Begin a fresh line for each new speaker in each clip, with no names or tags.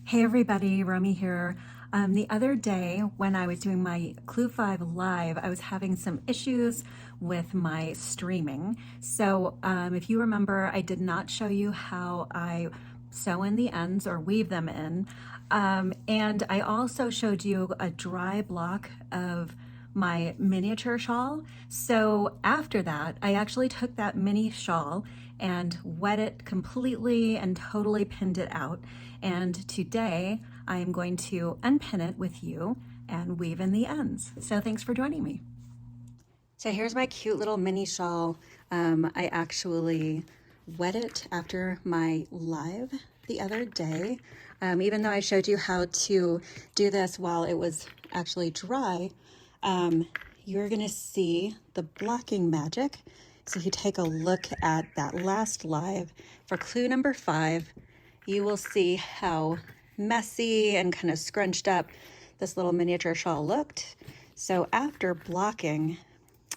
Hey everybody, Romi here. The other day when I was doing my Clue 5 live, I was having some issues with my streaming. So if you remember, I did not show you how I sew in the ends or weave them in. And I also showed you a dry block of my miniature shawl. So after that, I actually took that mini shawl and wet it completely and totally pinned it out. And today I am going to unpin it with you and weave in the ends. So thanks for joining me. So here's my cute little mini shawl. I actually wet it after my live the other day. Even though I showed you how to do this while it was actually dry, you're gonna see the blocking magic. So if you take a look at that last live for clue number 5, you will see how messy and kind of scrunched up this little miniature shawl looked. So after blocking,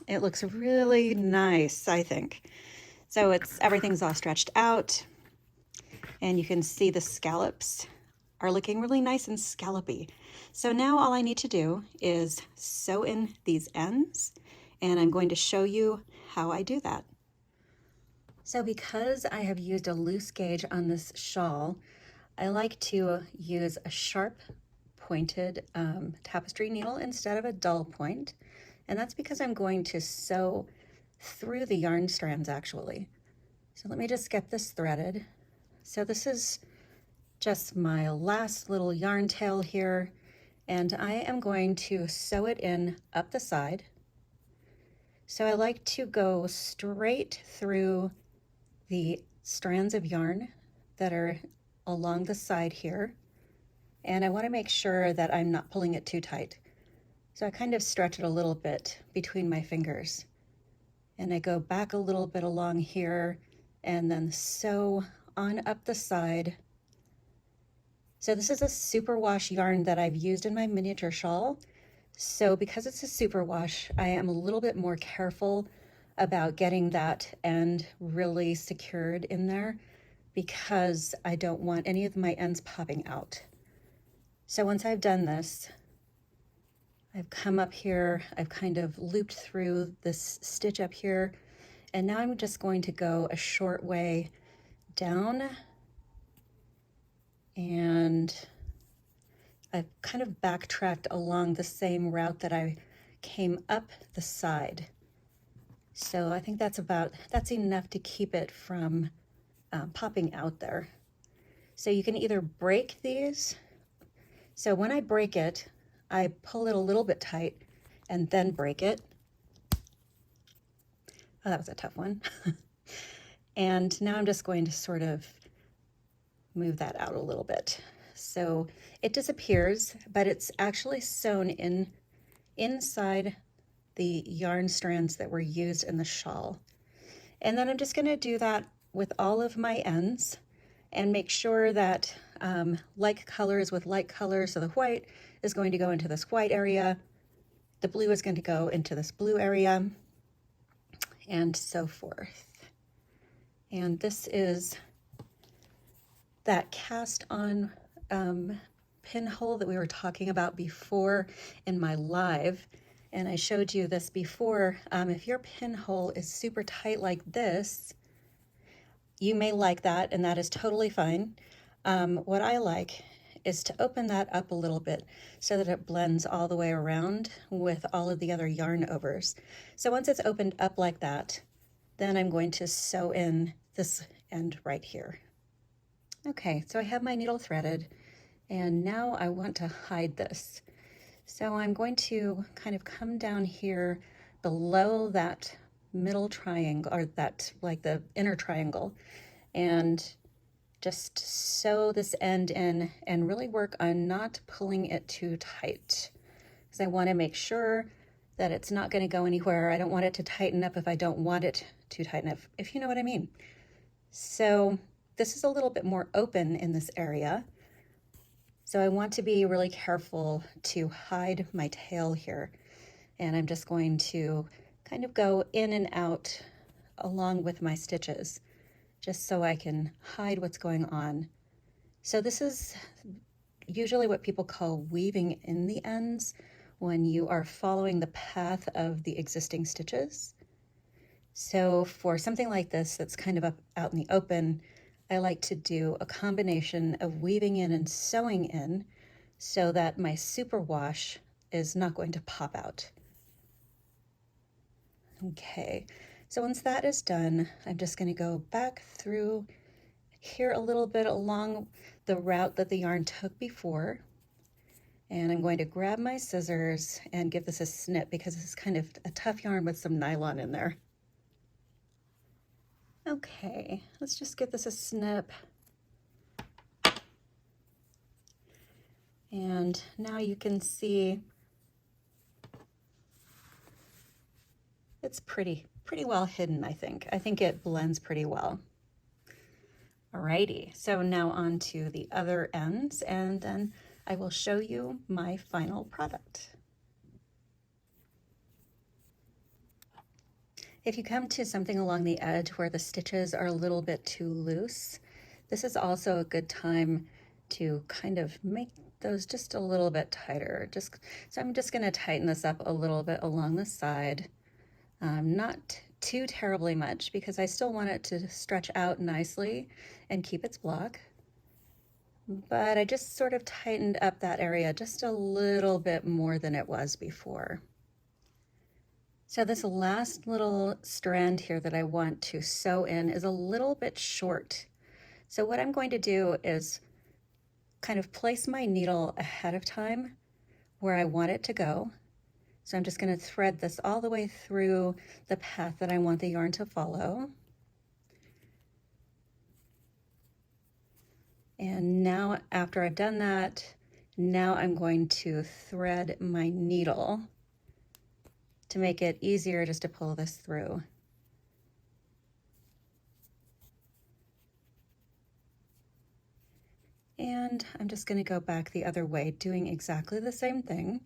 it looks really nice, I think. So everything's all stretched out, and you can see the scallops are looking really nice and scallopy. So now all I need to do is sew in these ends, and I'm going to show you how I do that. So because I have used a loose gauge on this shawl, I like to use a sharp pointed tapestry needle instead of a dull point. And that's because I'm going to sew through the yarn strands actually. So let me just get this threaded. So this is just my last little yarn tail here, and I am going to sew it in up the side. So I like to go straight through the strands of yarn that are along the side here, and I want to make sure that I'm not pulling it too tight. So I kind of stretch it a little bit between my fingers, and I go back a little bit along here and then sew on up the side. So this is a superwash yarn that I've used in my miniature shawl. So because it's a superwash, I am a little bit more careful about getting that end really secured in there because I don't want any of my ends popping out. So once I've done this, I've come up here, I've kind of looped through this stitch up here, and now I'm just going to go a short way down, and I've kind of backtracked along the same route that I came up the side. So I think that's enough to keep it from popping out there. So you can either break these. So when I break it, I pull it a little bit tight and then break it. Oh, that was a tough one. And now I'm just going to sort of move that out a little bit. So it disappears, but it's actually sewn inside the yarn strands that were used in the shawl. And then I'm just going to do that with all of my ends and make sure that like colors with like colors. So the white is going to go into this white area, the blue is going to go into this blue area, and so forth. And this is that cast on pinhole that we were talking about before in my live. And I showed you this before. If your pinhole is super tight like this, you may like that, and that is totally fine. What I like is to open that up a little bit so that it blends all the way around with all of the other yarn overs. So once it's opened up like that, then I'm going to sew in this end right here. Okay, so I have my needle threaded, and now I want to hide this. So I'm going to kind of come down here below that middle triangle, or that like the inner triangle, and just sew this end in and really work on not pulling it too tight, because I want to make sure that it's not going to go anywhere. I don't want it to tighten up if I don't want it to tighten up, if you know what I mean. So this is a little bit more open in this area. So I want to be really careful to hide my tail here. And I'm just going to kind of go in and out along with my stitches, just so I can hide what's going on. So this is usually what people call weaving in the ends when you are following the path of the existing stitches. So for something like this that's kind of up out in the open, I like to do a combination of weaving in and sewing in so that my superwash is not going to pop out. Okay, so once that is done, I'm just going to go back through here a little bit along the route that the yarn took before. And I'm going to grab my scissors and give this a snip because this is kind of a tough yarn with some nylon in there. Okay, let's just give this a snip. And now you can see it's pretty well hidden, I think. I think it blends pretty well. Alrighty, so now on to the other ends, and then I will show you my final product. If you come to something along the edge where the stitches are a little bit too loose, this is also a good time to kind of make those just a little bit tighter. So I'm just going to tighten this up a little bit along the side, not too terribly much because I still want it to stretch out nicely and keep its block. But I just sort of tightened up that area just a little bit more than it was before. So this last little strand here that I want to sew in is a little bit short. So what I'm going to do is kind of place my needle ahead of time where I want it to go. So I'm just going to thread this all the way through the path that I want the yarn to follow. And now after I've done that, now I'm going to thread my needle to make it easier just to pull this through. And I'm just going to go back the other way, doing exactly the same thing.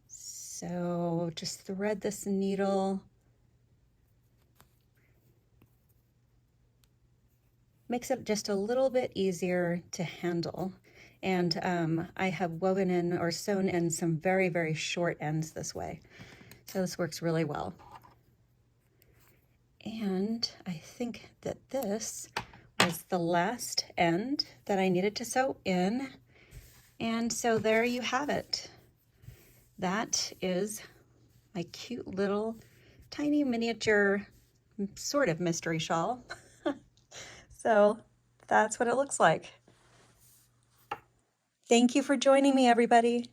So just thread this needle. Makes it just a little bit easier to handle. And I have woven in or sewn in some very short ends this way. So this works really well. And I think that this was the last end that I needed to sew in. And so there you have it. That is my cute little tiny miniature sort of mystery shawl. So that's what it looks like. Thank you for joining me, everybody.